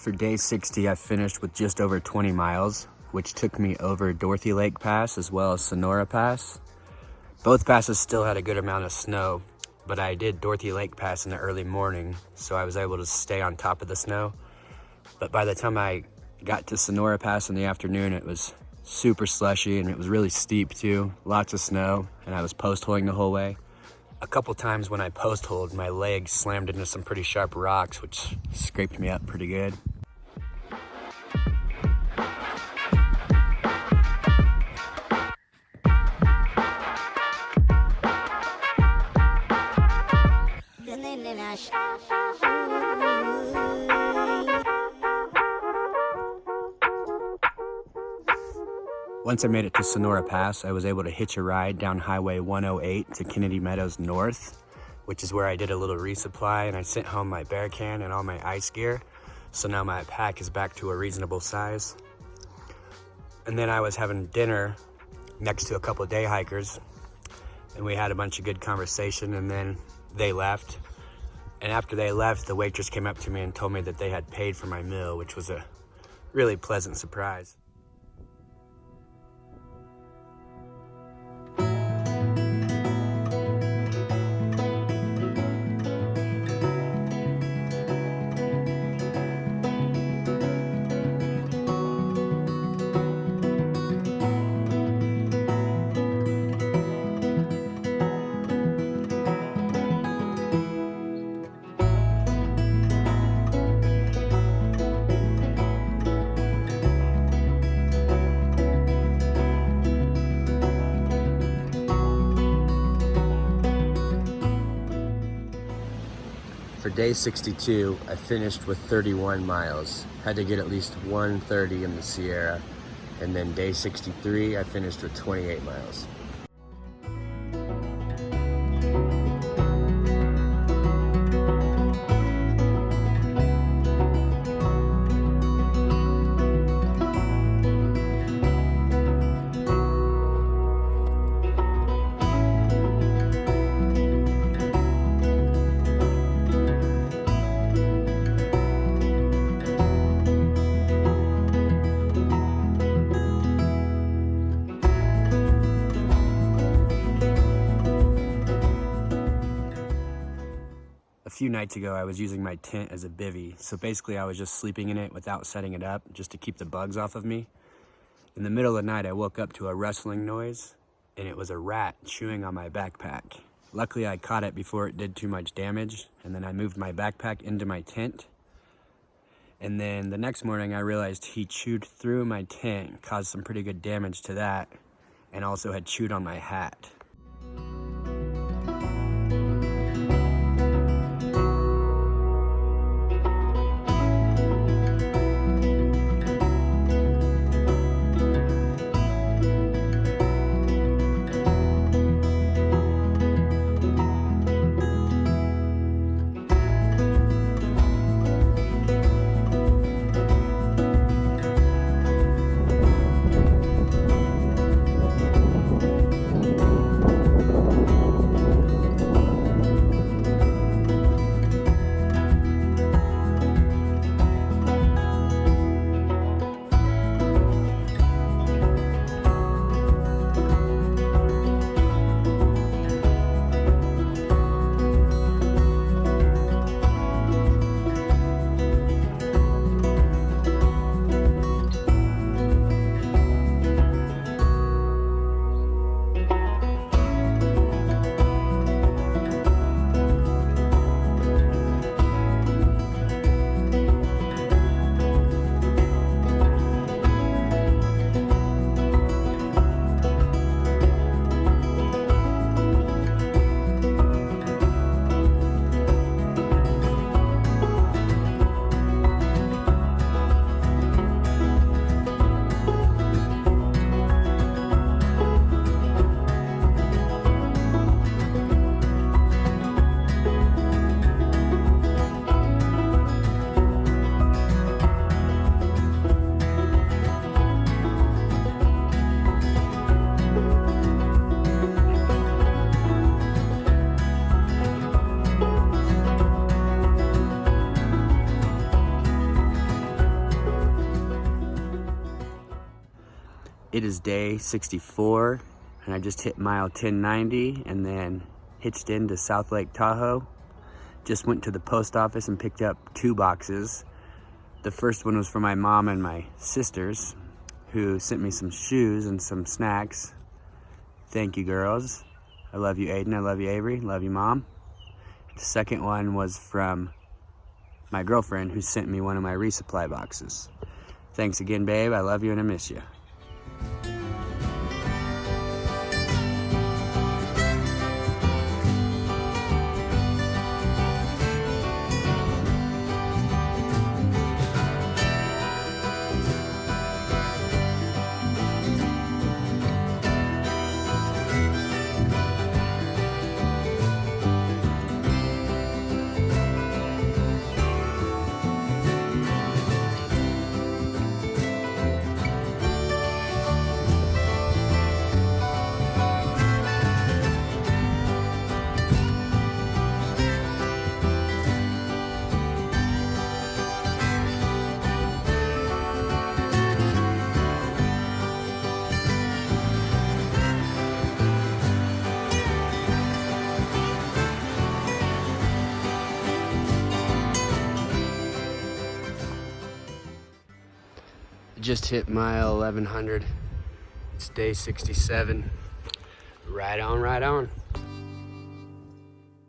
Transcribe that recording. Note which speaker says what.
Speaker 1: For day 60, I finished with just over 20 miles, which took me over Dorothy Lake Pass as well as Sonora Pass. Both passes still had a good amount of snow, but I did Dorothy Lake Pass in the early morning, so I was able to stay on top of the snow. But by the time I got to Sonora Pass in the afternoon, it was super slushy and it was really steep too, lots of snow, and I was post-holing the whole way. A couple times when I post-holed, my legs slammed into some pretty sharp rocks, which scraped me up pretty good. Once I made it to Sonora Pass, I was able to hitch a ride down Highway 108 to Kennedy Meadows North, which is where I did a little resupply, and I sent home my bear can and all my ice gear. So now my pack is back to a reasonable size. And then I was having dinner next to a couple of day hikers, and we had a bunch of good conversation, and then they left. And after they left, the waitress came up to me and told me that they had paid for my meal, which was a really pleasant surprise. For day 62, I finished with 31 miles. Had to get at least 130 in the Sierra. And then day 63, I finished with 28 miles. A few nights ago, I was using my tent as a bivvy, so basically I was just sleeping in it without setting it up, just to keep the bugs off of me. In the middle of the night, I woke up to a rustling noise, and it was a rat chewing on my backpack. Luckily, I caught it before it did too much damage, and then I moved my backpack into my tent. And then the next morning, I realized he chewed through my tent, caused some pretty good damage to that, and also had chewed on my hat. It is day 64, and I just hit mile 1090 and then hitched into South Lake Tahoe. Just went to the post office and picked up 2 boxes. The first one was for my mom and my sisters, who sent me some shoes and some snacks. Thank you, girls. I love you, Aiden. I love you, Avery. Love you, Mom. The second one was from my girlfriend, who sent me one of my resupply boxes. Thanks again, babe. I love you and I miss you. Just hit mile 1100. It's day 67. Right on, right on.